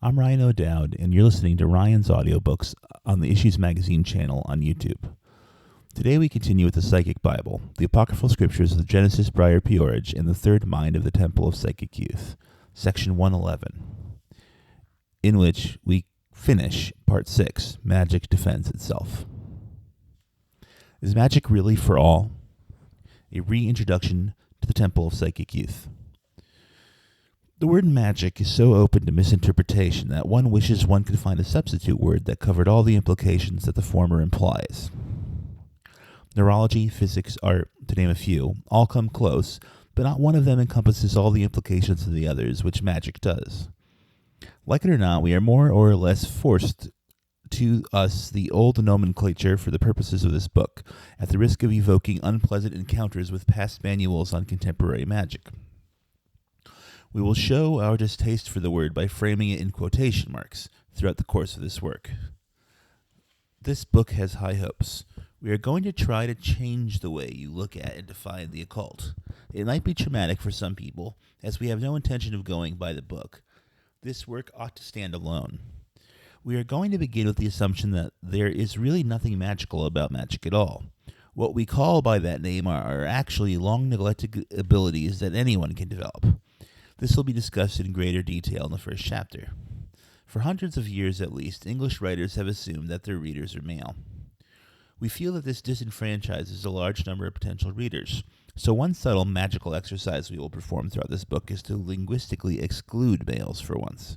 I'm Ryan O'Doud, and you're listening to Ryan's Audiobooks on the Issues Magazine channel on YouTube. Today we continue with the Psychic Bible, the apocryphal scriptures of Genesis P-Orridge, and the third mind of the Temple of Psychic Youth, section 111, in which we finish part 6, Magic Defends Itself. Is magic really for all? A reintroduction to the Temple of Psychic Youth. The word magic is so open to misinterpretation that one wishes one could find a substitute word that covered all the implications that the former implies. Neurology, physics, art, to name a few, all come close, but not one of them encompasses all the implications of the others, which magic does. Like it or not, we are more or less forced to us the old nomenclature for the purposes of this book, at the risk of evoking unpleasant encounters with past manuals on contemporary magic. We will show our distaste for the word by framing it in quotation marks throughout the course of this work. This book has high hopes. We are going to try to change the way you look at and define the occult. It might be traumatic for some people, as we have no intention of going by the book. This work ought to stand alone. We are going to begin with the assumption that there is really nothing magical about magic at all. What we call by that name are actually long-neglected abilities that anyone can develop. This will be discussed in greater detail in the first chapter. For hundreds of years at least, English writers have assumed that their readers are male. We feel that this disenfranchises a large number of potential readers, so one subtle magical exercise we will perform throughout this book is to linguistically exclude males for once.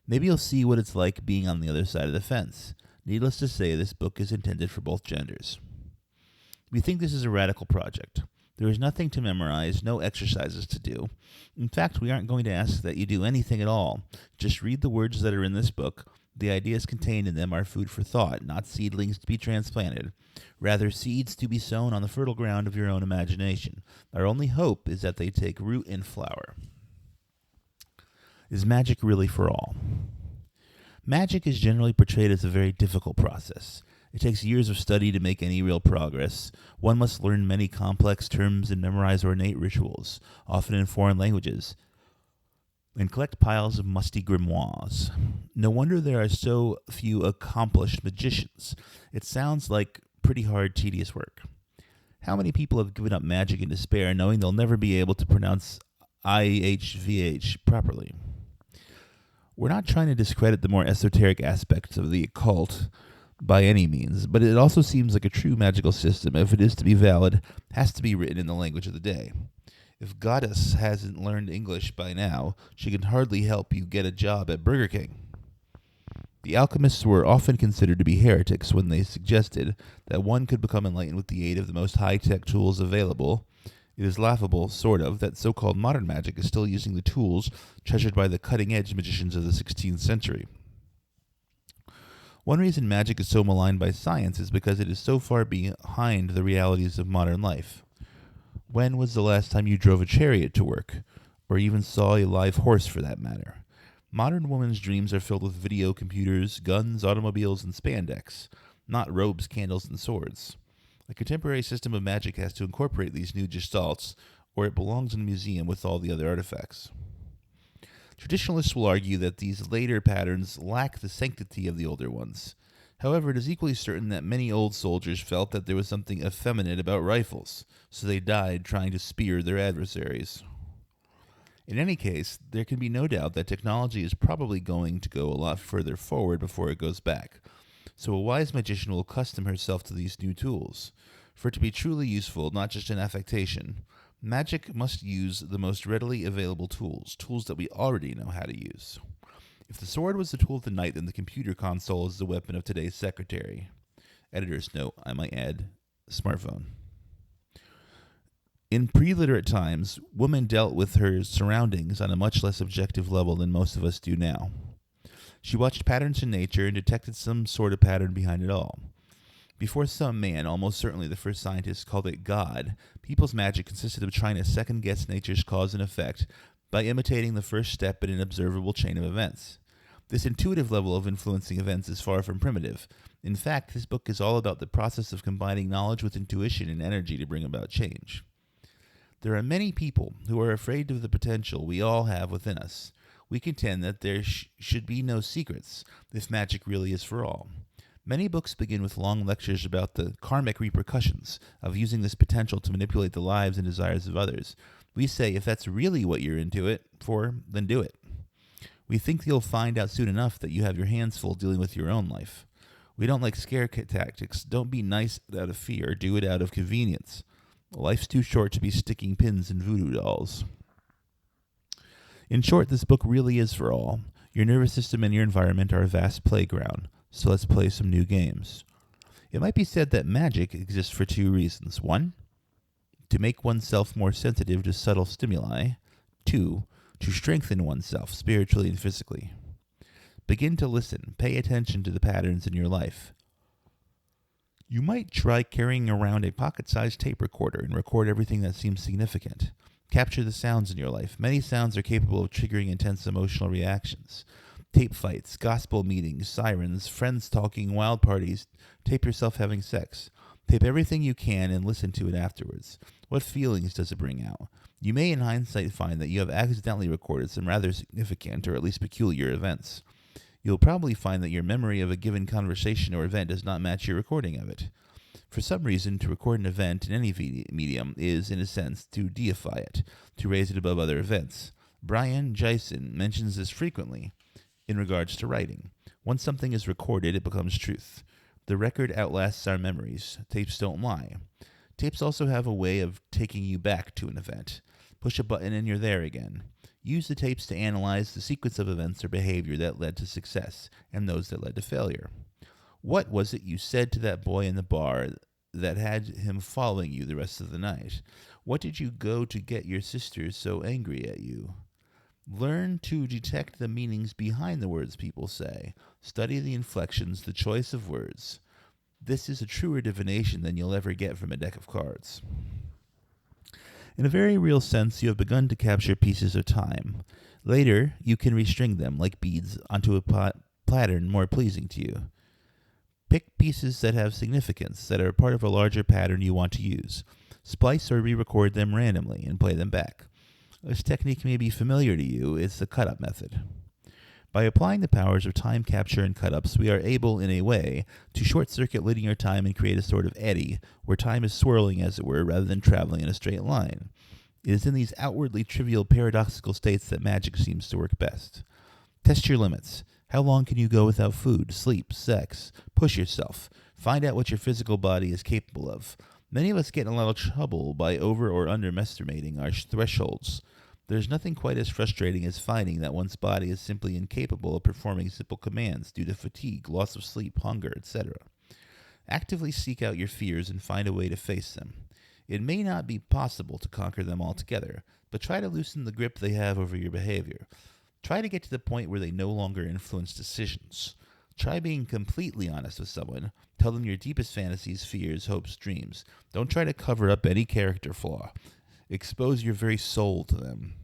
Maybe you'll see what it's like being on the other side of the fence. Needless to say, this book is intended for both genders. We think this is a radical project. There is nothing to memorize, no exercises to do. In fact, we aren't going to ask that you do anything at all. Just read the words that are in this book. The ideas contained in them are food for thought, not seedlings to be transplanted. Rather, seeds to be sown on the fertile ground of your own imagination. Our only hope is that they take root and flower. Is magic really for all? Magic is generally portrayed as a very difficult process. It takes years of study to make any real progress. One must learn many complex terms and memorize ornate rituals, often in foreign languages, and collect piles of musty grimoires. No wonder there are so few accomplished magicians. It sounds like pretty hard, tedious work. How many people have given up magic in despair, knowing they'll never be able to pronounce IHVH properly? We're not trying to discredit the more esoteric aspects of the occult by any means, but it also seems like a true magical system, if it is to be valid, has to be written in the language of the day. If Goddess hasn't learned English by now, she can hardly help you get a job at Burger King. The alchemists were often considered to be heretics when they suggested that one could become enlightened with the aid of the most high-tech tools available. It is laughable, sort of, that so-called modern magic is still using the tools treasured by the cutting-edge magicians of the 16th century. One reason magic is so maligned by science is because it is so far behind the realities of modern life. When was the last time you drove a chariot to work, or even saw a live horse for that matter? Modern women's dreams are filled with video computers, guns, automobiles, and spandex, not robes, candles, and swords. A contemporary system of magic has to incorporate these new gestalts, or it belongs in a museum with all the other artifacts. Traditionalists will argue that these later patterns lack the sanctity of the older ones. However, it is equally certain that many old soldiers felt that there was something effeminate about rifles, so they died trying to spear their adversaries. In any case, there can be no doubt that technology is probably going to go a lot further forward before it goes back, so a wise magician will accustom herself to these new tools. For it to be truly useful, not just an affectation, magic must use the most readily available tools that we already know how to use. If the sword was the tool of the knight, then the computer console is the weapon of today's secretary. Editor's note, I might add, smartphone. In pre-literate times, woman dealt with her surroundings on a much less objective level than most of us do now. She watched patterns in nature and detected some sort of pattern behind it all. Before some man, almost certainly the first scientist, called it God, people's magic consisted of trying to second-guess nature's cause and effect by imitating the first step in an observable chain of events. This intuitive level of influencing events is far from primitive. In fact, this book is all about the process of combining knowledge with intuition and energy to bring about change. There are many people who are afraid of the potential we all have within us. we contend that there should be no secrets if magic really is for all. Many books begin with long lectures about the karmic repercussions of using this potential to manipulate the lives and desires of others. We say if that's really what you're into it for, then do it. We think you'll find out soon enough that you have your hands full dealing with your own life. We don't like scare tactics. Don't be nice out of fear. Do it out of convenience. Life's too short to be sticking pins in voodoo dolls. In short, this book really is for all. Your nervous system and your environment are a vast playground, so let's play some new games. It might be said that magic exists for two reasons. 1, to make oneself more sensitive to subtle stimuli. 2, to strengthen oneself spiritually and physically. Begin to listen. Pay attention to the patterns in your life. You might try carrying around a pocket-sized tape recorder and record everything that seems significant. Capture the sounds in your life. Many sounds are capable of triggering intense emotional reactions. Tape fights, gospel meetings, sirens, friends talking, wild parties. Tape yourself having sex. Tape everything you can and listen to it afterwards. What feelings does it bring out? You may in hindsight find that you have accidentally recorded some rather significant or at least peculiar events. You'll probably find that your memory of a given conversation or event does not match your recording of it. For some reason, to record an event in any medium is, in a sense, to deify it, to raise it above other events. Brian Gysin mentions this frequently in regards to writing. Once something is recorded, it becomes truth. The record outlasts our memories. Tapes don't lie. Tapes also have a way of taking you back to an event. Push a button and you're there again. Use the tapes to analyze the sequence of events or behavior that led to success and those that led to failure. What was it you said to that boy in the bar that had him following you the rest of the night? What did you go to get your sister so angry at you? Learn to detect the meanings behind the words people say. Study the inflections, the choice of words. This is a truer divination than you'll ever get from a deck of cards. In a very real sense, you have begun to capture pieces of time. Later, you can restring them like beads onto a pattern more pleasing to you. Pick pieces that have significance, that are part of a larger pattern you want to use. Splice or re-record them randomly and play them back. This technique may be familiar to you. It's the cut-up method. By applying the powers of time capture and cut-ups, we are able, in a way, to short-circuit linear time and create a sort of eddy, where time is swirling, as it were, rather than traveling in a straight line. It is in these outwardly trivial paradoxical states that magic seems to work best. Test your limits. How long can you go without food, sleep, sex? Push yourself. Find out what your physical body is capable of. Many of us get in a lot of trouble by over or underestimating our thresholds. There's nothing quite as frustrating as finding that one's body is simply incapable of performing simple commands due to fatigue, loss of sleep, hunger, etc. Actively seek out your fears and find a way to face them. It may not be possible to conquer them altogether, but try to loosen the grip they have over your behavior. Try to get to the point where they no longer influence decisions. Try being completely honest with someone. Tell them your deepest fantasies, fears, hopes, dreams. Don't try to cover up any character flaw. Expose your very soul to them.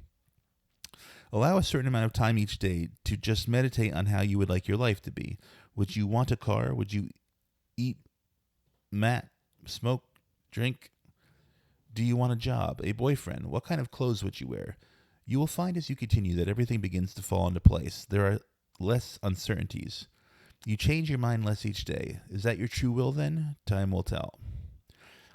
Allow a certain amount of time each day to just meditate on how you would like your life to be. Would you want a car? Would you eat, mat, smoke, drink? Do you want a job, a boyfriend? What kind of clothes would you wear? You will find as you continue that everything begins to fall into place. There are less uncertainties. You change your mind less each day. Is that your true will then? Time will tell.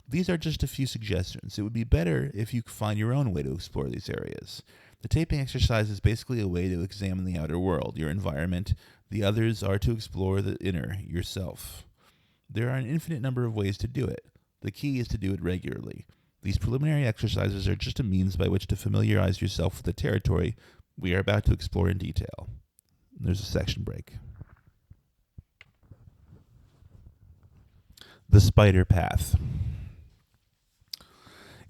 These are just a few suggestions. It would be better if you could find your own way to explore these areas. The taping exercise is basically a way to examine the outer world, your environment. The others are to explore the inner, yourself. There are an infinite number of ways to do it. The key is to do it regularly. These preliminary exercises are just a means by which to familiarize yourself with the territory we are about to explore in detail. There's a section break. The spider path.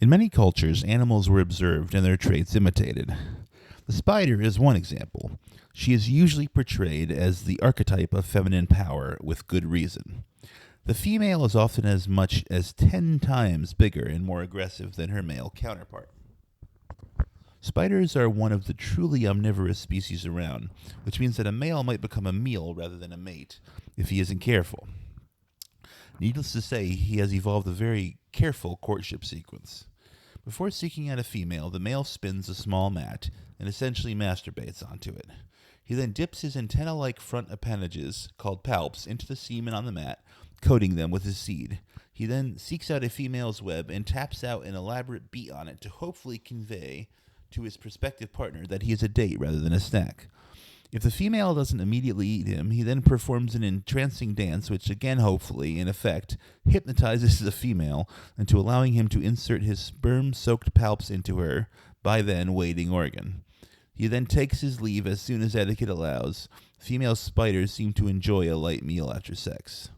In many cultures, animals were observed and their traits imitated. The spider is one example. She is usually portrayed as the archetype of feminine power with good reason. The female is often as much as 10 times bigger and more aggressive than her male counterpart. Spiders are one of the truly omnivorous species around, which means that a male might become a meal rather than a mate if he isn't careful. Needless to say, he has evolved a very careful courtship sequence. Before seeking out a female, the male spins a small mat and essentially masturbates onto it. He then dips his antenna-like front appendages, called palps, into the semen on the mat, coating them with his seed. He then seeks out a female's web and taps out an elaborate beat on it to hopefully convey to his prospective partner that he is a date rather than a snack. If the female doesn't immediately eat him, he then performs an entrancing dance which again hopefully, in effect, hypnotizes the female into allowing him to insert his sperm-soaked palps into her, by then waiting organ. He then takes his leave as soon as etiquette allows. Female spiders seem to enjoy a light meal after sex.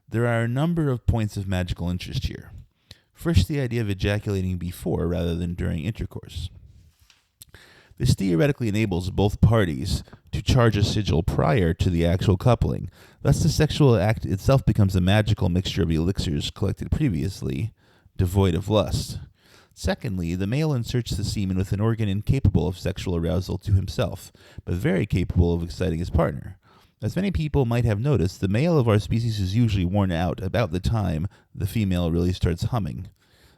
There are a number of points of magical interest here. First, the idea of ejaculating before rather than during intercourse. This theoretically enables both parties to charge a sigil prior to the actual coupling. Thus, the sexual act itself becomes a magical mixture of elixirs collected previously, devoid of lust. Secondly, the male inserts the semen with an organ incapable of sexual arousal to himself, but very capable of exciting his partner. As many people might have noticed, the male of our species is usually worn out about the time the female really starts humming.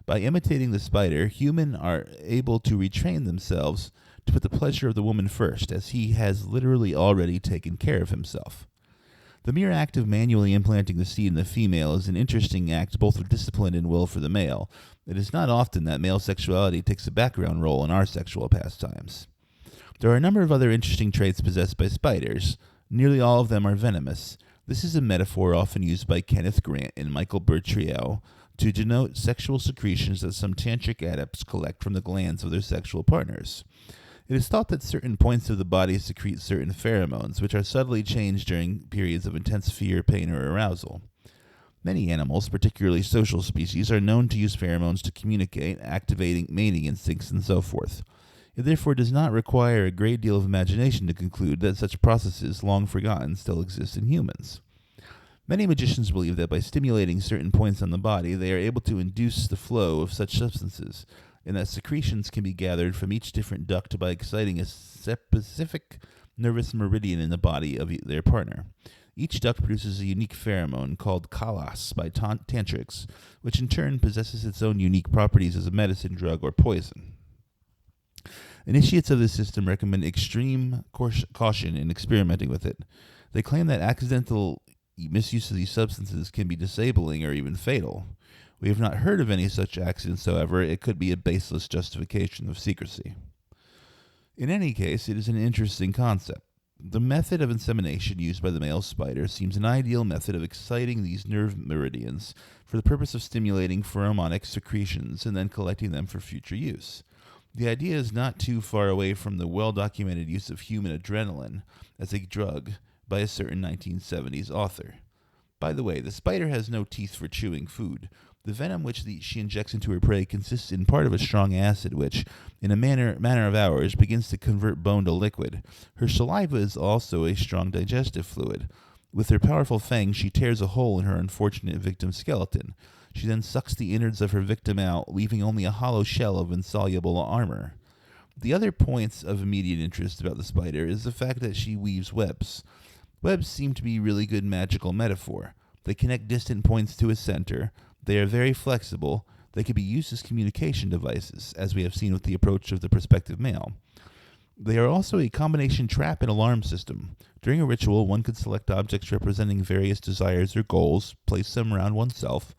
By imitating the spider, humans are able to retrain themselves to put the pleasure of the woman first, as he has literally already taken care of himself. The mere act of manually implanting the seed in the female is an interesting act both of discipline and will for the male. It is not often that male sexuality takes a background role in our sexual pastimes. There are a number of other interesting traits possessed by spiders. Nearly all of them are venomous. This is a metaphor often used by Kenneth Grant and Michael Bertriel to denote sexual secretions that some tantric adepts collect from the glands of their sexual partners. It is thought that certain points of the body secrete certain pheromones, which are subtly changed during periods of intense fear, pain, or arousal. Many animals, particularly social species, are known to use pheromones to communicate, activating mating instincts, and so forth. It therefore does not require a great deal of imagination to conclude that such processes, long forgotten, still exist in humans. Many magicians believe that by stimulating certain points on the body, they are able to induce the flow of such substances, and that secretions can be gathered from each different duct by exciting a specific nervous meridian in the body of their partner. Each duct produces a unique pheromone called kalas by tantrics, which in turn possesses its own unique properties as a medicine, drug, or poison. Initiates of this system recommend extreme caution in experimenting with it. They claim that accidental misuse of these substances can be disabling or even fatal. We have not heard of any such accidents, however. It could be a baseless justification of secrecy. In any case, it is an interesting concept. The method of insemination used by the male spider seems an ideal method of exciting these nerve meridians for the purpose of stimulating pheromonic secretions and then collecting them for future use. The idea is not too far away from the well-documented use of human adrenaline as a drug by a certain 1970s author. By the way, the spider has no teeth for chewing food. The venom which she injects into her prey consists in part of a strong acid which, in a manner of hours, begins to convert bone to liquid. Her saliva is also a strong digestive fluid. With her powerful fangs, she tears a hole in her unfortunate victim's skeleton. She then sucks the innards of her victim out, leaving only a hollow shell of insoluble armor. The other points of immediate interest about the spider is the fact that she weaves webs. Webs seem to be a really good magical metaphor. They connect distant points to a center. They are very flexible. They can be used as communication devices, as we have seen with the approach of the prospective male. They are also a combination trap and alarm system. During a ritual, one could select objects representing various desires or goals, place them around oneself,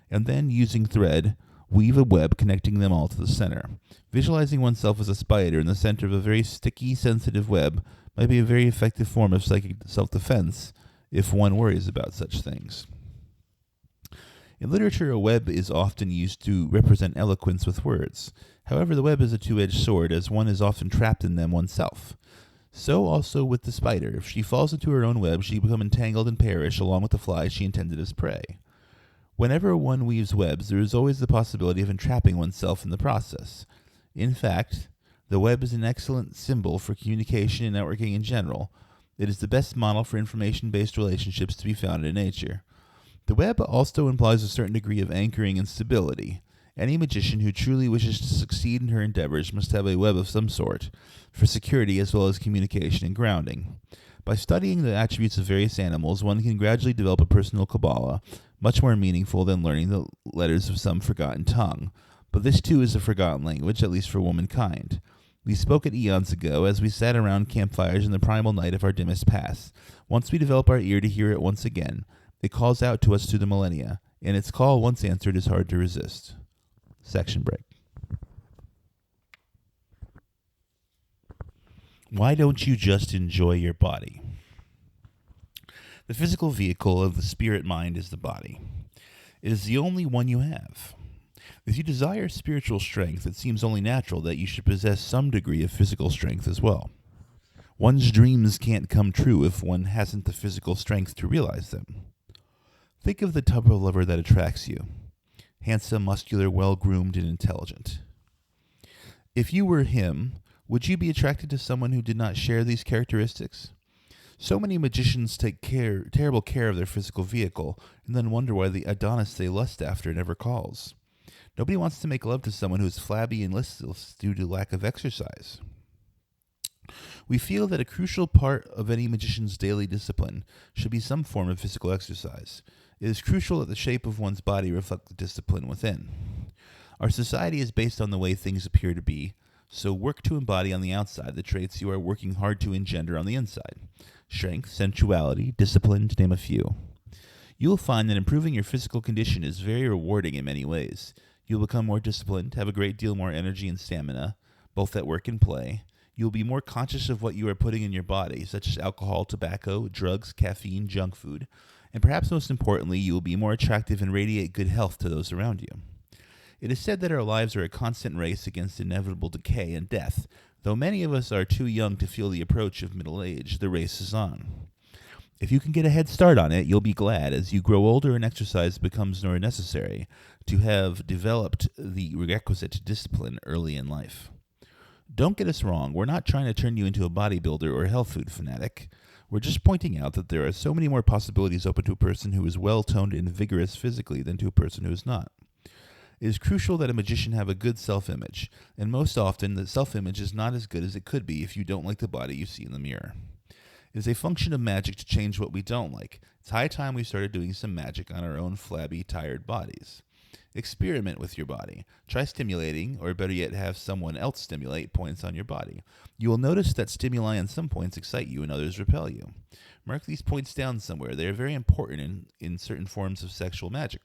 and then, using thread, weave a web connecting them all to the center. Visualizing oneself as a spider in the center of a very sticky, sensitive web might be a very effective form of psychic self-defense if one worries about such things. In literature, a web is often used to represent eloquence with words. However, the web is a two-edged sword, as one is often trapped in them oneself. So also with the spider. If she falls into her own web, she becomes entangled and perish along with the fly she intended as prey. Whenever one weaves webs, there is always the possibility of entrapping oneself in the process. In fact, the web is an excellent symbol for communication and networking in general. It is the best model for information-based relationships to be found in nature. The web also implies a certain degree of anchoring and stability. Any magician who truly wishes to succeed in her endeavors must have a web of some sort, for security as well as communication and grounding. By studying the attributes of various animals, one can gradually develop a personal Kabbalah, much more meaningful than learning the letters of some forgotten tongue. But this too is a forgotten language, at least for womankind. We spoke it eons ago as we sat around campfires in the primal night of our dimmest past. Once we develop our ear to hear it once again, it calls out to us through the millennia, and its call, once answered, is hard to resist. Section break. Why don't you just enjoy your body? The physical vehicle of the spirit mind is the body. It is the only one you have. If you desire spiritual strength, it seems only natural that you should possess some degree of physical strength as well. One's dreams can't come true if one hasn't the physical strength to realize them. Think of the type of lover that attracts you. Handsome, muscular, well-groomed, and intelligent. If you were him, would you be attracted to someone who did not share these characteristics? So many magicians take terrible care of their physical vehicle and then wonder why the Adonis they lust after never calls. Nobody wants to make love to someone who is flabby and listless due to lack of exercise. We feel that a crucial part of any magician's daily discipline should be some form of physical exercise. It is crucial that the shape of one's body reflect the discipline within. Our society is based on the way things appear to be, so work to embody on the outside the traits you are working hard to engender on the inside. Strength, sensuality, discipline, to name a few. You will find that improving your physical condition is very rewarding in many ways. You will become more disciplined, have a great deal more energy and stamina, both at work and play. You will be more conscious of what you are putting in your body, such as alcohol, tobacco, drugs, caffeine, junk food. And perhaps most importantly, you will be more attractive and radiate good health to those around you. It is said that our lives are a constant race against inevitable decay and death. Though many of us are too young to feel the approach of middle age, the race is on. If you can get a head start on it, you'll be glad as you grow older and exercise becomes more necessary to have developed the requisite discipline early in life. Don't get us wrong, we're not trying to turn you into a bodybuilder or health food fanatic. We're just pointing out that there are so many more possibilities open to a person who is well-toned and vigorous physically than to a person who is not. It is crucial that a magician have a good self-image, and most often the self-image is not as good as it could be if you don't like the body you see in the mirror. It is a function of magic to change what we don't like. It's high time we started doing some magic on our own flabby, tired bodies. Experiment with your body. Try stimulating, or better yet, have someone else stimulate points on your body. You will notice that stimuli on some points excite you and others repel you. Mark these points down somewhere. They are very important in certain forms of sexual magic.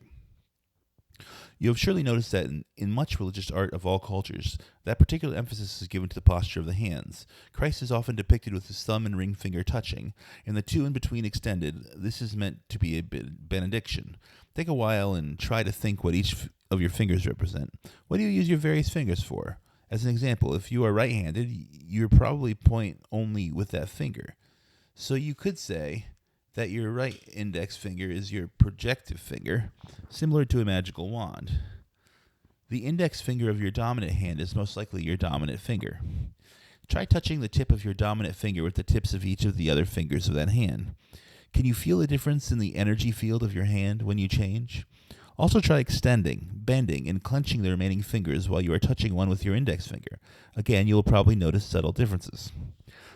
You have surely noticed that in much religious art of all cultures, that particular emphasis is given to the posture of the hands. Christ is often depicted with his thumb and ring finger touching, and the two in between extended. This is meant to be a benediction. Take a while and try to think what each of your fingers represent. What do you use your various fingers for? As an example, if you are right-handed, you probably point only with that finger. So you could say that your right index finger is your projective finger, similar to a magical wand. The index finger of your dominant hand is most likely your dominant finger. Try touching the tip of your dominant finger with the tips of each of the other fingers of that hand. Can you feel a difference in the energy field of your hand when you change? Also try extending, bending, and clenching the remaining fingers while you are touching one with your index finger. Again, you will probably notice subtle differences.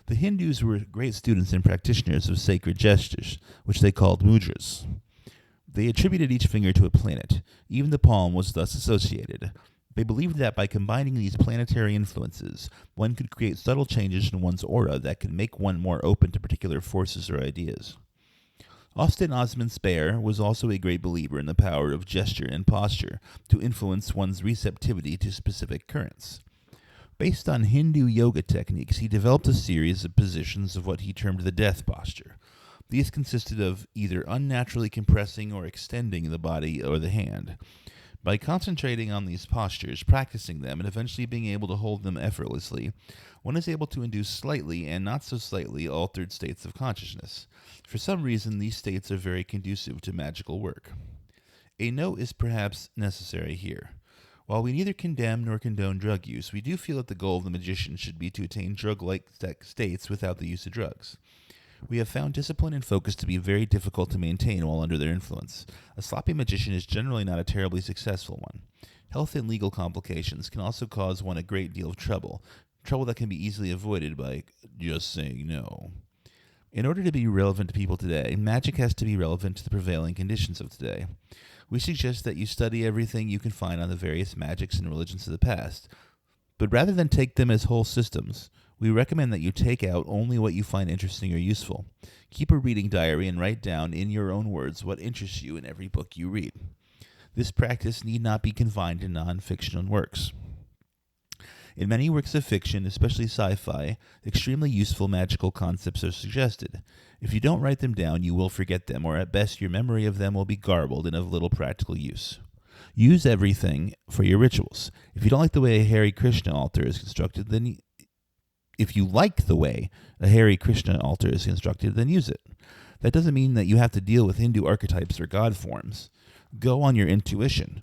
The Hindus were great students and practitioners of sacred gestures, which they called mudras. They attributed each finger to a planet. Even the palm was thus associated. They believed that by combining these planetary influences, one could create subtle changes in one's aura that could make one more open to particular forces or ideas. Austin Osman Spare was also a great believer in the power of gesture and posture to influence one's receptivity to specific currents. Based on Hindu yoga techniques, he developed a series of positions of what he termed the death posture. These consisted of either unnaturally compressing or extending the body or the hand. By concentrating on these postures, practicing them, and eventually being able to hold them effortlessly, one is able to induce slightly and not so slightly altered states of consciousness. For some reason, these states are very conducive to magical work. A note is perhaps necessary here. While we neither condemn nor condone drug use, we do feel that the goal of the magician should be to attain drug-like states without the use of drugs. We have found discipline and focus to be very difficult to maintain while under their influence. A sloppy magician is generally not a terribly successful one. Health and legal complications can also cause one a great deal of trouble that can be easily avoided by just saying no. In order to be relevant to people today, magic has to be relevant to the prevailing conditions of today. We suggest that you study everything you can find on the various magics and religions of the past. But rather than take them as whole systems, we recommend that you take out only what you find interesting or useful. Keep a reading diary and write down in your own words what interests you in every book you read. This practice need not be confined to non-fiction works. In many works of fiction, especially sci-fi, extremely useful magical concepts are suggested. If you don't write them down, you will forget them, or at best your memory of them will be garbled and of little practical use. Use everything for your rituals. If you don't like the way a Hare Krishna altar is constructed, then use it. That doesn't mean that you have to deal with Hindu archetypes or god forms. Go on your intuition.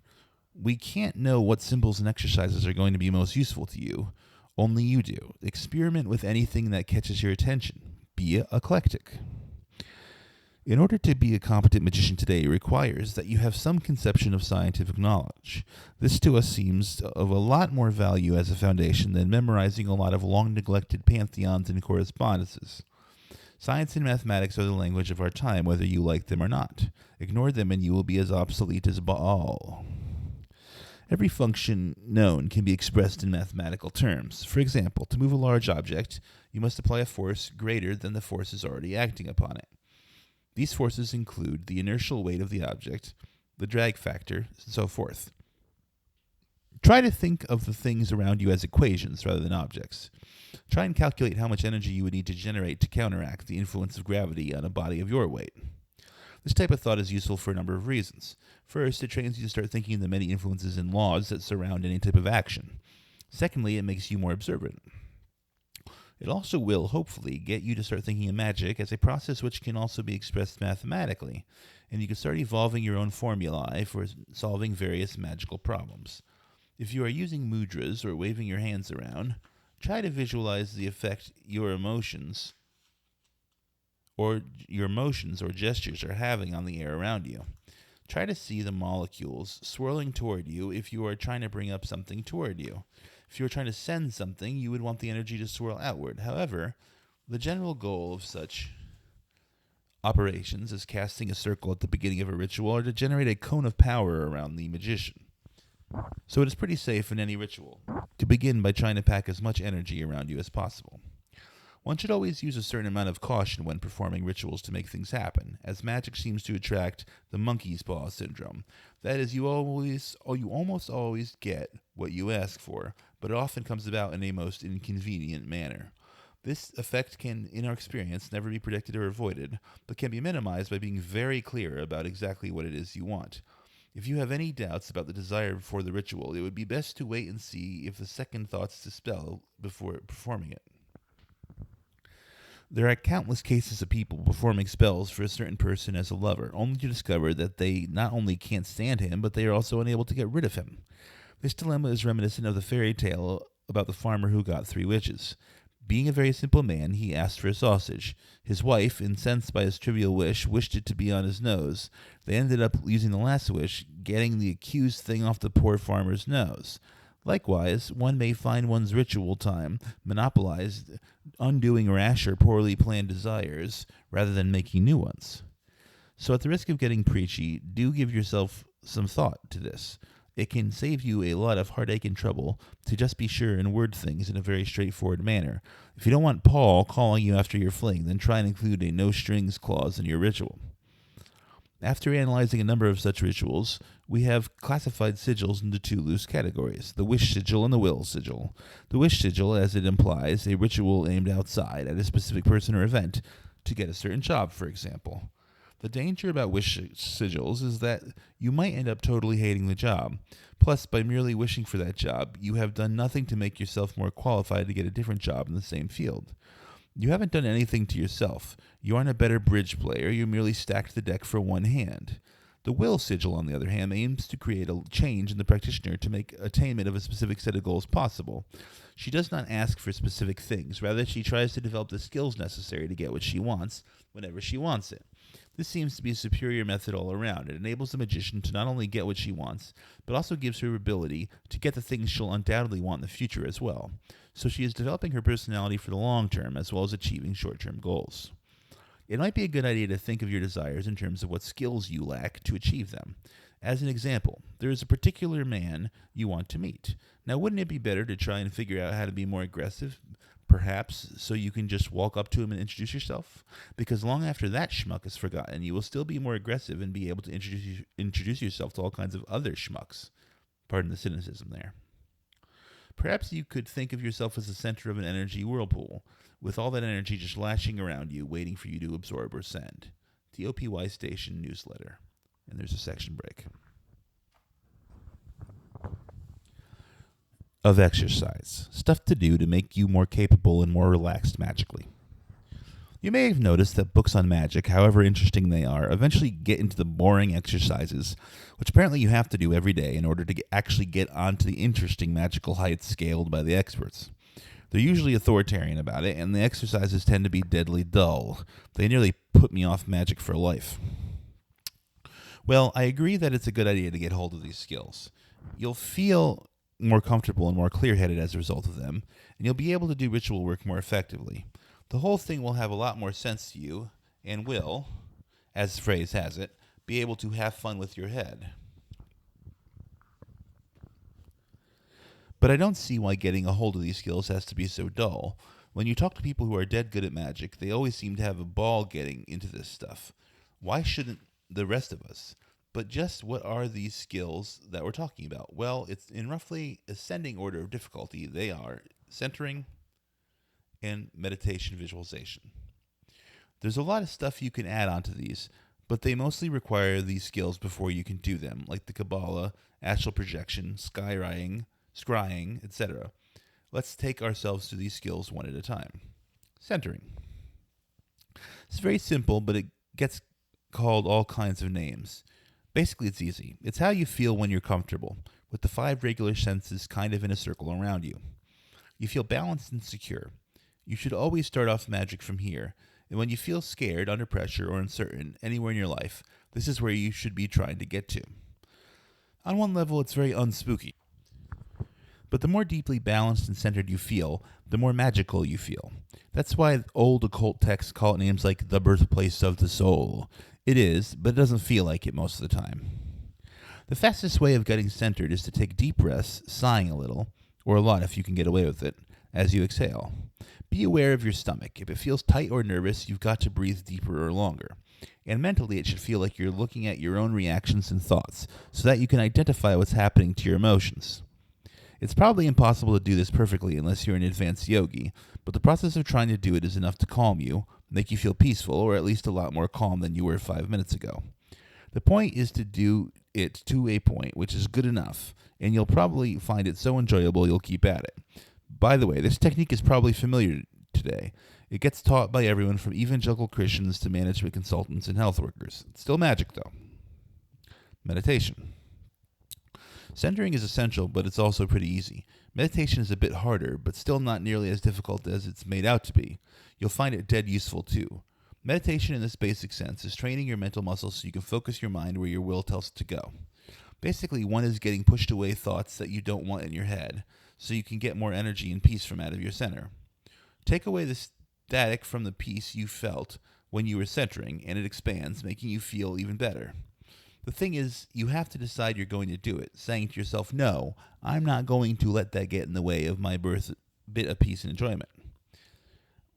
We can't know what symbols and exercises are going to be most useful to you. Only you do. Experiment with anything that catches your attention. Be eclectic. In order to be a competent magician today requires that you have some conception of scientific knowledge. This to us seems of a lot more value as a foundation than memorizing a lot of long-neglected pantheons and correspondences. Science and mathematics are the language of our time, whether you like them or not. Ignore them and you will be as obsolete as Baal. Every function known can be expressed in mathematical terms. For example, to move a large object, you must apply a force greater than the forces already acting upon it. These forces include the inertial weight of the object, the drag factor, and so forth. Try to think of the things around you as equations rather than objects. Try and calculate how much energy you would need to generate to counteract the influence of gravity on a body of your weight. This type of thought is useful for a number of reasons. First, it trains you to start thinking of the many influences and laws that surround any type of action. Secondly, it makes you more observant. It also will, hopefully, get you to start thinking of magic as a process which can also be expressed mathematically, and you can start evolving your own formulae for solving various magical problems. If you are using mudras or waving your hands around, try to visualize the effect your emotions or gestures are having on the air around you. Try to see the molecules swirling toward you if you are trying to bring up something toward you. If you are trying to send something, you would want the energy to swirl outward. However, the general goal of such operations as casting a circle at the beginning of a ritual are to generate a cone of power around the magician. So it is pretty safe in any ritual to begin by trying to pack as much energy around you as possible. One should always use a certain amount of caution when performing rituals to make things happen, as magic seems to attract the monkey's paw syndrome. That is, you almost always get what you ask for, but it often comes about in a most inconvenient manner. This effect can, in our experience, never be predicted or avoided, but can be minimized by being very clear about exactly what it is you want. If you have any doubts about the desire for the ritual, it would be best to wait and see if the second thoughts dispel before performing it. There are countless cases of people performing spells for a certain person as a lover, only to discover that they not only can't stand him, but they are also unable to get rid of him. This dilemma is reminiscent of the fairy tale about the farmer who got 3 wishes. Being a very simple man, he asked for a sausage. His wife, incensed by his trivial wish, wished it to be on his nose. They ended up using the last wish, getting the accused thing off the poor farmer's nose. Likewise, one may find one's ritual time monopolized, undoing rash or poorly planned desires, rather than making new ones. So at the risk of getting preachy, do give yourself some thought to this. It can save you a lot of heartache and trouble to just be sure and word things in a very straightforward manner. If you don't want Paul calling you after your fling, then try and include a no-strings clause in your ritual. After analyzing a number of such rituals, we have classified sigils into 2 loose categories, the wish sigil and the will sigil. The wish sigil, as it implies, a ritual aimed outside at a specific person or event to get a certain job, for example. The danger about wish sigils is that you might end up totally hating the job. Plus, by merely wishing for that job, you have done nothing to make yourself more qualified to get a different job in the same field. You haven't done anything to yourself. You aren't a better bridge player. You merely stacked the deck for one hand. The will sigil, on the other hand, aims to create a change in the practitioner to make attainment of a specific set of goals possible. She does not ask for specific things. Rather, she tries to develop the skills necessary to get what she wants whenever she wants it. This seems to be a superior method all around. It enables the magician to not only get what she wants, but also gives her ability to get the things she'll undoubtedly want in the future as well. So she is developing her personality for the long term as well as achieving short-term goals. It might be a good idea to think of your desires in terms of what skills you lack to achieve them. As an example, there is a particular man you want to meet. Now, wouldn't it be better to try and figure out how to be more aggressive, perhaps, so you can just walk up to him and introduce yourself? Because long after that schmuck is forgotten, you will still be more aggressive and be able to introduce yourself to all kinds of other schmucks. Pardon the cynicism there. Perhaps you could think of yourself as the center of an energy whirlpool, with all that energy just lashing around you, waiting for you to absorb or send. TOPY Station Newsletter. And there's a section break. Of exercise. Stuff to do to make you more capable and more relaxed magically. You may have noticed that books on magic, however interesting they are, eventually get into the boring exercises, which apparently you have to do every day in order to actually get onto the interesting magical heights scaled by the experts. They're usually authoritarian about it, and the exercises tend to be deadly dull. They nearly put me off magic for life. Well, I agree that it's a good idea to get hold of these skills. You'll feel more comfortable and more clear-headed as a result of them, and you'll be able to do ritual work more effectively. The whole thing will have a lot more sense to you, and will, as the phrase has it, be able to have fun with your head. But I don't see why getting a hold of these skills has to be so dull. When you talk to people who are dead good at magic, they always seem to have a ball getting into this stuff. Why shouldn't the rest of us? But just what are these skills that we're talking about? Well, it's in roughly ascending order of difficulty. They are centering and meditation visualization. There's a lot of stuff you can add onto these, but they mostly require these skills before you can do them, like the Kabbalah, astral projection, scrying, etc. Let's take ourselves through these skills one at a time. Centering. It's very simple, but it gets called all kinds of names. Basically, it's easy. It's how you feel when you're comfortable, with the 5 regular senses kind of in a circle around you. You feel balanced and secure. You should always start off magic from here, and when you feel scared, under pressure, or uncertain anywhere in your life, this is where you should be trying to get to. On one level, it's very unspooky. But the more deeply balanced and centered you feel, the more magical you feel. That's why old occult texts call it names like the birthplace of the soul. It is, but it doesn't feel like it most of the time. The fastest way of getting centered is to take deep breaths, sighing a little, or a lot if you can get away with it, as you exhale. Be aware of your stomach. If it feels tight or nervous, you've got to breathe deeper or longer. And mentally, it should feel like you're looking at your own reactions and thoughts, so that you can identify what's happening to your emotions. It's probably impossible to do this perfectly unless you're an advanced yogi, but the process of trying to do it is enough to calm you, make you feel peaceful, or at least a lot more calm than you were 5 minutes ago. The point is to do it to a point which is good enough, and you'll probably find it so enjoyable you'll keep at it. By the way, this technique is probably familiar today. It gets taught by everyone from evangelical Christians to management consultants and health workers. It's still magic, though. Meditation. Centering is essential, but it's also pretty easy. Meditation is a bit harder, but still not nearly as difficult as it's made out to be. You'll find it dead useful, too. Meditation in this basic sense is training your mental muscles so you can focus your mind where your will tells it to go. Basically, one is getting pushed away thoughts that you don't want in your head, so you can get more energy and peace from out of your center. Take away the static from the peace you felt when you were centering, and it expands, making you feel even better. The thing is, you have to decide you're going to do it, saying to yourself, no, I'm not going to let that get in the way of my bit of peace and enjoyment.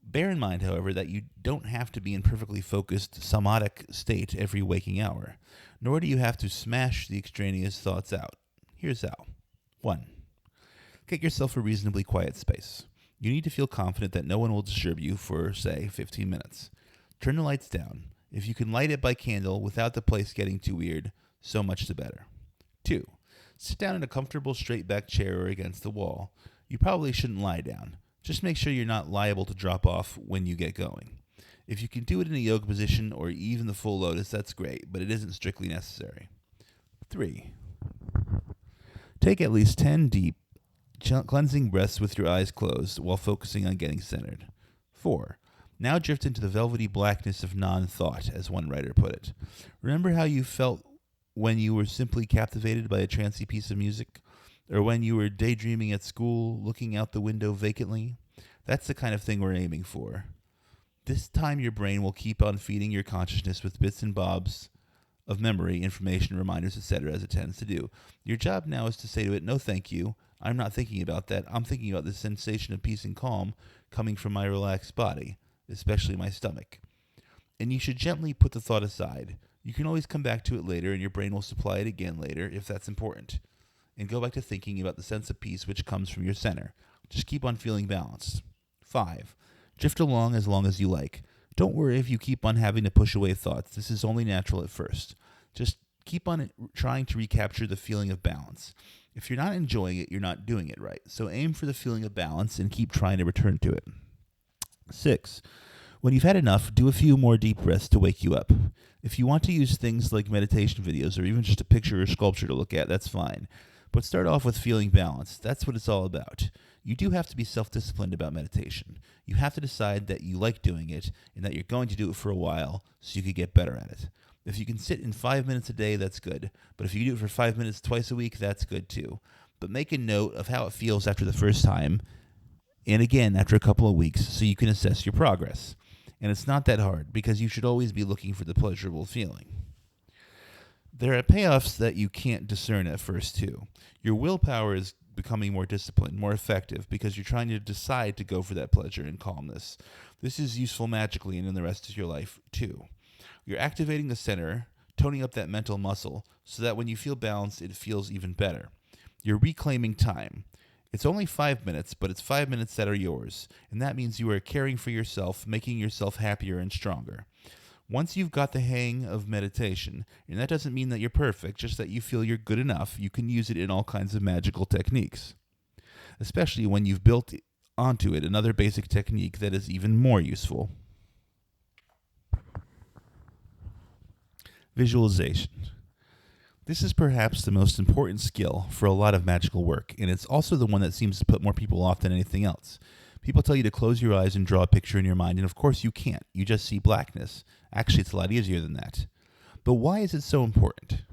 Bear in mind, however, that you don't have to be in perfectly focused somatic state every waking hour, nor do you have to smash the extraneous thoughts out. Here's how. 1. Get yourself a reasonably quiet space. You need to feel confident that no one will disturb you for, say, 15 minutes. Turn the lights down. If you can light it by candle without the place getting too weird, so much the better. 2. Sit down in a comfortable straight-back chair or against the wall. You probably shouldn't lie down. Just make sure you're not liable to drop off when you get going. If you can do it in a yoga position or even the full lotus, that's great, but it isn't strictly necessary. 3. Take at least 10 deep, cleansing breaths with your eyes closed while focusing on getting centered. 4. Now drift into the velvety blackness of non-thought, as one writer put it. Remember how you felt when you were simply captivated by a trancy piece of music? Or when you were daydreaming at school, looking out the window vacantly? That's the kind of thing we're aiming for. This time your brain will keep on feeding your consciousness with bits and bobs of memory, information, reminders, etc., as it tends to do. Your job now is to say to it, no thank you, I'm not thinking about that. I'm thinking about the sensation of peace and calm coming from my relaxed body, especially my stomach. And you should gently put the thought aside. You can always come back to it later, and your brain will supply it again later if that's important. And go back to thinking about the sense of peace which comes from your center. Just keep on feeling balanced. 5. Drift along as you like. Don't worry if you keep on having to push away thoughts. This is only natural at first. Just keep on trying to recapture the feeling of balance. If you're not enjoying it, you're not doing it right. So aim for the feeling of balance and keep trying to return to it. 6. When you've had enough, do a few more deep breaths to wake you up. If you want to use things like meditation videos or even just a picture or sculpture to look at, that's fine. But start off with feeling balanced. That's what it's all about. You do have to be self-disciplined about meditation. You have to decide that you like doing it and that you're going to do it for a while so you can get better at it. If you can sit in 5 minutes a day, that's good. But if you do it for 5 minutes twice a week, that's good too. But make a note of how it feels after the first time and again after a couple of weeks so you can assess your progress. And it's not that hard because you should always be looking for the pleasurable feeling. There are payoffs that you can't discern at first too. Your willpower is becoming more disciplined, more effective, because you're trying to decide to go for that pleasure and calmness. This is useful magically and in the rest of your life too. You're activating the center, toning up that mental muscle, so that when you feel balanced, it feels even better. You're reclaiming time. It's only 5 minutes, but it's 5 minutes that are yours, and that means you are caring for yourself, making yourself happier and stronger. Once you've got the hang of meditation, and that doesn't mean that you're perfect, just that you feel you're good enough, you can use it in all kinds of magical techniques. Especially when you've built onto it another basic technique that is even more useful. Visualization. This is perhaps the most important skill for a lot of magical work, and it's also the one that seems to put more people off than anything else. People tell you to close your eyes and draw a picture in your mind, and of course you can't. You just see blackness. Actually, it's a lot easier than that. But why is it so important?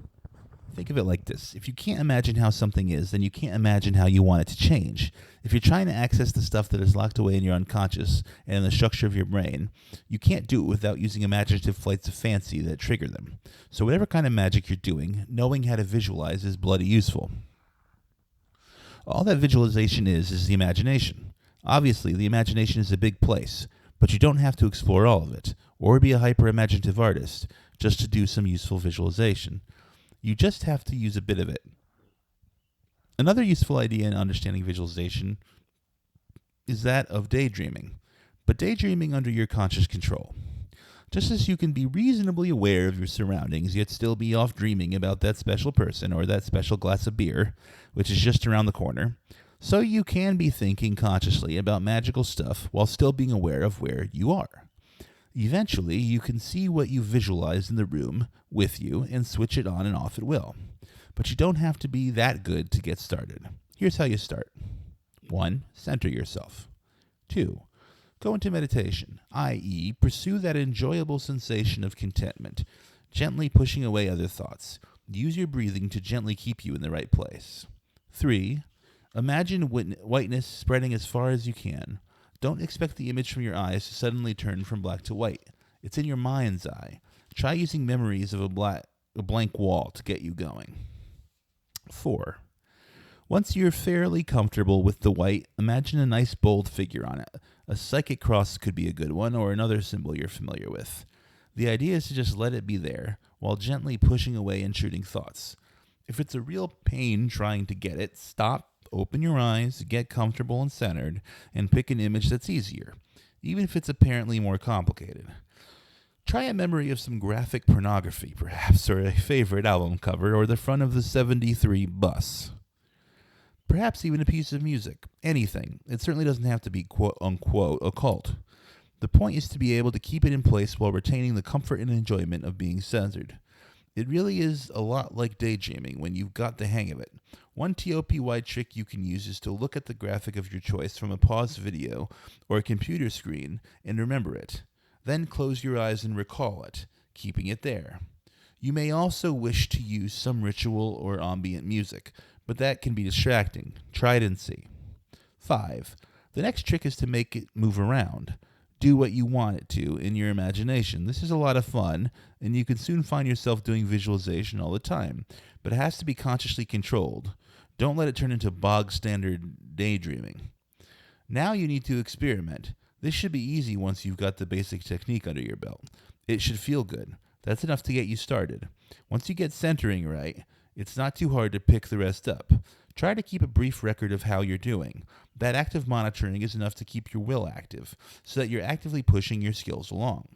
Think of it like this. If you can't imagine how something is, then you can't imagine how you want it to change. If you're trying to access the stuff that is locked away in your unconscious and in the structure of your brain, you can't do it without using imaginative flights of fancy that trigger them. So whatever kind of magic you're doing, knowing how to visualize is bloody useful. All that visualization is the imagination. Obviously, the imagination is a big place, but you don't have to explore all of it, or be a hyper-imaginative artist just to do some useful visualization. You just have to use a bit of it. Another useful idea in understanding visualization is that of daydreaming, but daydreaming under your conscious control. Just as you can be reasonably aware of your surroundings, yet still be off dreaming about that special person or that special glass of beer, which is just around the corner, so you can be thinking consciously about magical stuff while still being aware of where you are. Eventually, you can see what you visualize in the room with you and switch it on and off at will. But you don't have to be that good to get started. Here's how you start. 1. Center yourself. 2. Go into meditation, i.e., pursue that enjoyable sensation of contentment, gently pushing away other thoughts. Use your breathing to gently keep you in the right place. 3. Imagine whiteness spreading as far as you can. Don't expect the image from your eyes to suddenly turn from black to white. It's in your mind's eye. Try using memories of a blank wall to get you going. 4. Once you're fairly comfortable with the white, imagine a nice bold figure on it. A psychic cross could be a good one, or another symbol you're familiar with. The idea is to just let it be there, while gently pushing away intruding thoughts. If it's a real pain trying to get it, stop, open your eyes, get comfortable and centered, and pick an image that's easier, even if it's apparently more complicated. Try a memory of some graphic pornography, perhaps, or a favorite album cover, or the front of the 73 bus. Perhaps even a piece of music. Anything. It certainly doesn't have to be quote-unquote occult. The point is to be able to keep it in place while retaining the comfort and enjoyment of being centered. It really is a lot like daydreaming when you've got the hang of it. One TOPY trick you can use is to look at the graphic of your choice from a paused video or a computer screen and remember it. Then close your eyes and recall it, keeping it there. You may also wish to use some ritual or ambient music, but that can be distracting. Try it and see. 5. The next trick is to make it move around. do what you want it to in your imagination. This is a lot of fun, and you can soon find yourself doing visualization all the time, but it has to be consciously controlled. Don't let it turn into bog standard daydreaming. Now you need to experiment. This should be easy once you've got the basic technique under your belt. It should feel good. That's enough to get you started. Once you get centering right, it's not too hard to pick the rest up. Try to keep a brief record of how you're doing. That active monitoring is enough to keep your will active, so that you're actively pushing your skills along.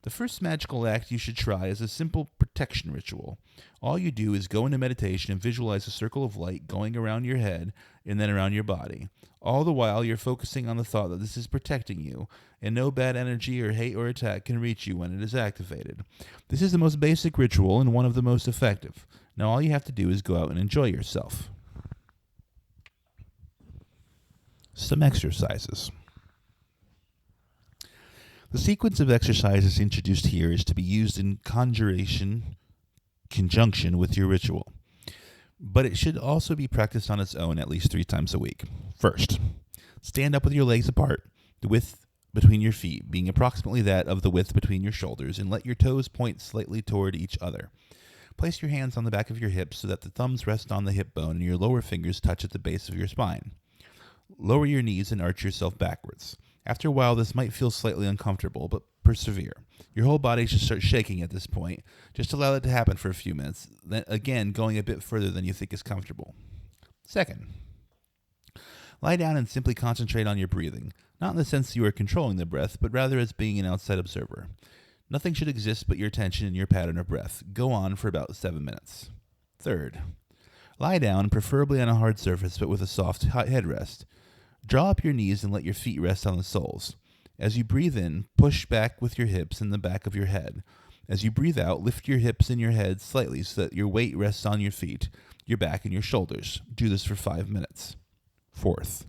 The first magical act you should try is a simple protection ritual. All you do is go into meditation and visualize a circle of light going around your head and then around your body. All the while, you're focusing on the thought that this is protecting you, and no bad energy or hate or attack can reach you when it is activated. This is the most basic ritual and one of the most effective. Now all you have to do is go out and enjoy yourself. Some exercises. The sequence of exercises introduced here is to be used in conjunction with your ritual, but it should also be practiced on its own at least 3 times a week. First, stand up with your legs apart, the width between your feet being approximately that of the width between your shoulders, and let your toes point slightly toward each other. Place your hands on the back of your hips so that the thumbs rest on the hip bone and your lower fingers touch at the base of your spine. Lower your knees and arch yourself backwards. After a while, this might feel slightly uncomfortable, but persevere. Your whole body should start shaking at this point. Just allow it to happen for a few minutes, then again going a bit further than you think is comfortable. Second, lie down and simply concentrate on your breathing, not in the sense you are controlling the breath, but rather as being an outside observer. Nothing should exist but your attention and your pattern of breath. Go on for about 7 minutes. Third, lie down, preferably on a hard surface but with a soft headrest. Draw up your knees and let your feet rest on the soles. As you breathe in, push back with your hips and the back of your head. As you breathe out, lift your hips and your head slightly so that your weight rests on your feet, your back, and your shoulders. Do this for 5 minutes. Fourth,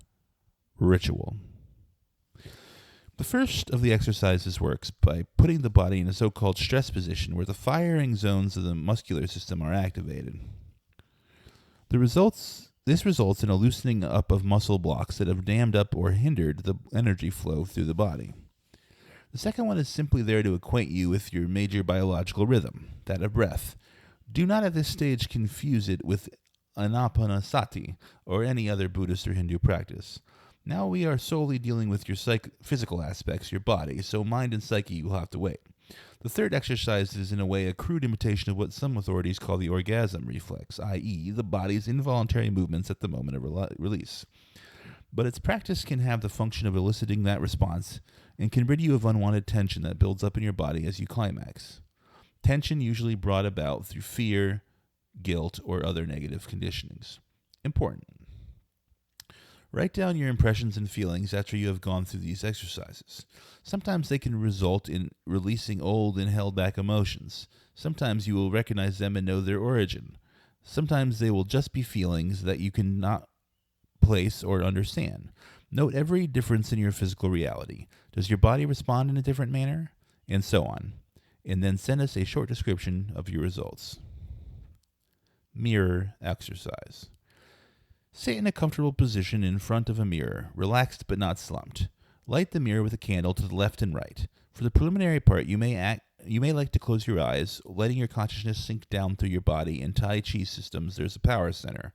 ritual. The first of the exercises works by putting the body in a so-called stress position where the firing zones of the muscular system are activated. This results in a loosening up of muscle blocks that have dammed up or hindered the energy flow through the body. The second one is simply there to acquaint you with your major biological rhythm, that of breath. Do not at this stage confuse it with anapanasati or any other Buddhist or Hindu practice. Now we are solely dealing with your physical aspects, your body, so mind and psyche will have to wait. The third exercise is in a way a crude imitation of what some authorities call the orgasm reflex, i.e. the body's involuntary movements at the moment of release. But its practice can have the function of eliciting that response and can rid you of unwanted tension that builds up in your body as you climax. Tension usually brought about through fear, guilt, or other negative conditionings. Important. Write down your impressions and feelings after you have gone through these exercises. Sometimes they can result in releasing old and held back emotions. Sometimes you will recognize them and know their origin. Sometimes they will just be feelings that you cannot place or understand. Note every difference in your physical reality. Does your body respond in a different manner? And so on. And then send us a short description of your results. Mirror exercise. Sit in a comfortable position in front of a mirror, relaxed but not slumped. Light the mirror with a candle to the left and right. For the preliminary part, you may like to close your eyes, letting your consciousness sink down through your body. In Tai Chi systems, there's a power center,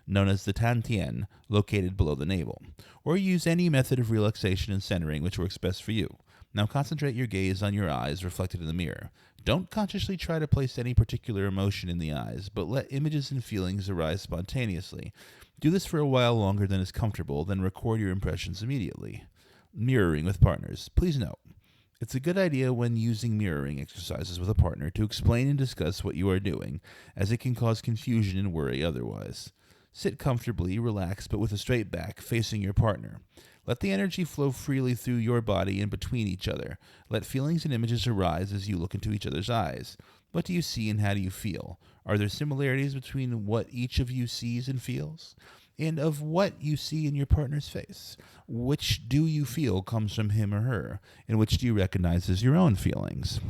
known as the Tan Tien, located below the navel. Or use any method of relaxation and centering which works best for you. Now concentrate your gaze on your eyes reflected in the mirror. Don't consciously try to place any particular emotion in the eyes, but let images and feelings arise spontaneously. Do this for a while longer than is comfortable, then record your impressions immediately. Mirroring with partners. Please note, it's a good idea when using mirroring exercises with a partner to explain and discuss what you are doing, as it can cause confusion and worry otherwise. Sit comfortably, relaxed, but with a straight back, facing your partner. Let the energy flow freely through your body and between each other. Let feelings and images arise as you look into each other's eyes. What do you see and how do you feel? Are there similarities between what each of you sees and feels? And of what you see in your partner's face? Which do you feel comes from him or her? And which do you recognize as your own feelings?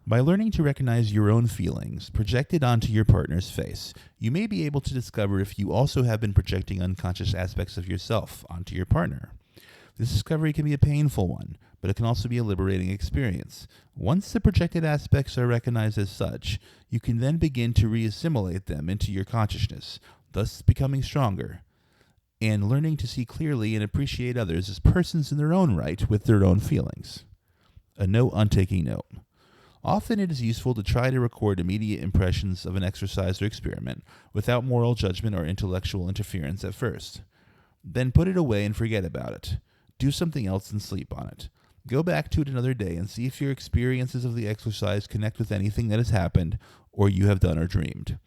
By learning to recognize your own feelings projected onto your partner's face, you may be able to discover if you also have been projecting unconscious aspects of yourself onto your partner. This discovery can be a painful one, but it can also be a liberating experience. Once the projected aspects are recognized as such, you can then begin to re-assimilate them into your consciousness, thus becoming stronger, and learning to see clearly and appreciate others as persons in their own right with their own feelings. A note on taking note. Often it is useful to try to record immediate impressions of an exercise or experiment without moral judgment or intellectual interference at first. Then put it away and forget about it. Do something else and sleep on it. Go back to it another day and see if your experiences of the exercise connect with anything that has happened or you have done or dreamed.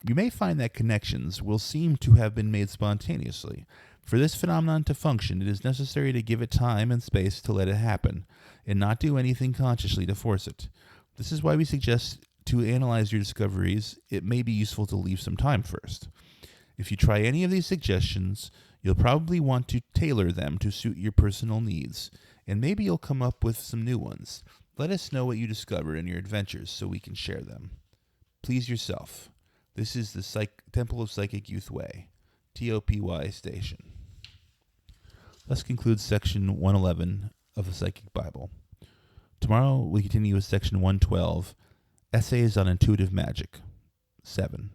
You may find that connections will seem to have been made spontaneously. For this phenomenon to function, it is necessary to give it time and space to let it happen, and not do anything consciously to force it. This is why we suggest to analyze your discoveries, it may be useful to leave some time first. If you try any of these suggestions, you'll probably want to tailor them to suit your personal needs, and maybe you'll come up with some new ones. Let us know what you discover in your adventures so we can share them. Please yourself. This is the Temple of Psychic Youth Way, TOPY station. Thus concludes section 111 of the Psychic Bible. Tomorrow we continue with section 112, Essays on Intuitive Magic, 7.